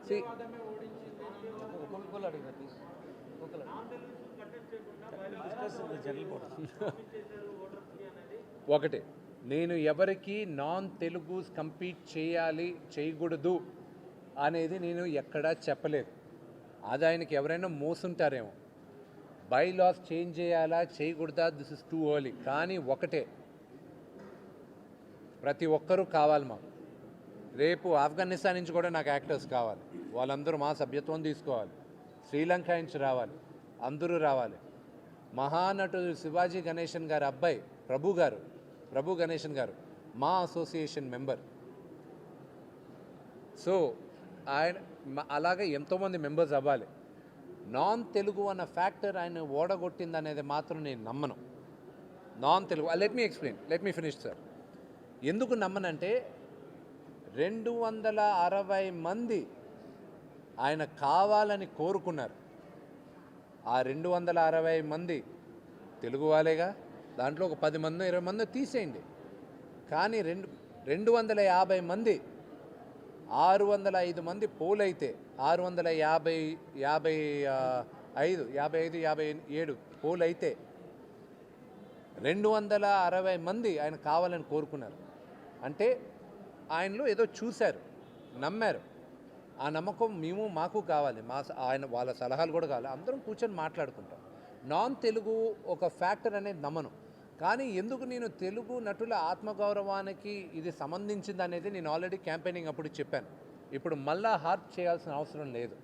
See, ఒకటి నేను ఎవరికి నాన్ తెలుగు కంపీట్ చేయాలి చేయకూడదు అనేది నేను ఎక్కడా చెప్పలేదు. అది ఆయనకి ఎవరైనా మోసుంటారేమో. బైలాస్ చేంజ్ చేయాలా చేయకూడదా, దిస్ ఇస్ టూ ఎర్లీ. కానీ ఒకటే, ప్రతి ఒక్కరూ కావాలి మాకు. రేపు ఆఫ్ఘనిస్తాన్ నుంచి కూడా నాకు యాక్టర్స్ కావాలి. వాళ్ళందరూ మా సభ్యత్వం తీసుకోవాలి. శ్రీలంక నుంచి రావాలి, అందరూ రావాలి. మహానటుడు శివాజీ గణేశన్ గారి అబ్బాయి ప్రభు గణేశన్ గారు మా అసోసియేషన్ మెంబర్. సో ఆయన అలాగే ఎంతోమంది మెంబర్స్ అవ్వాలి. నాన్ తెలుగు అన్న ఫ్యాక్టర్ ఆయన ఓడగొట్టింది అనేది మాత్రం నేను నమ్మను. Non Telugu let me finish sir. ఎందుకు నమ్మనంటే 260 మంది ఆయన కావాలని కోరుకున్నారు. ఆ 260 మంది తెలుగు వాళ్ళేగా. దాంట్లో ఒక 10 మంది 20 మంది తీసేయండి. కానీ 250 మంది 605 మంది పోలైతే 657 పోలైతే 260 మంది ఆయన కావాలని కోరుకున్నారు. అంటే ఆయనలో ఏదో చూశారు, నమ్మారు. ఆ నమ్మకం మాకు కావాలి. వాళ్ళ సలహాలు కూడా కావాలి. అందరం కూర్చొని మాట్లాడుకుంటాం. నాన్ తెలుగు ఒక ఫ్యాక్టర్ అనేది నమ్మను. కానీ ఎందుకు నేను తెలుగు నటుల ఆత్మగౌరవానికి ఇది సంబంధించింది అనేది నేను ఆల్రెడీ క్యాంపెయినింగ్ అప్పుడు చెప్పాను. ఇప్పుడు మళ్ళా హార్ప్ చేయాల్సిన అవసరం లేదు.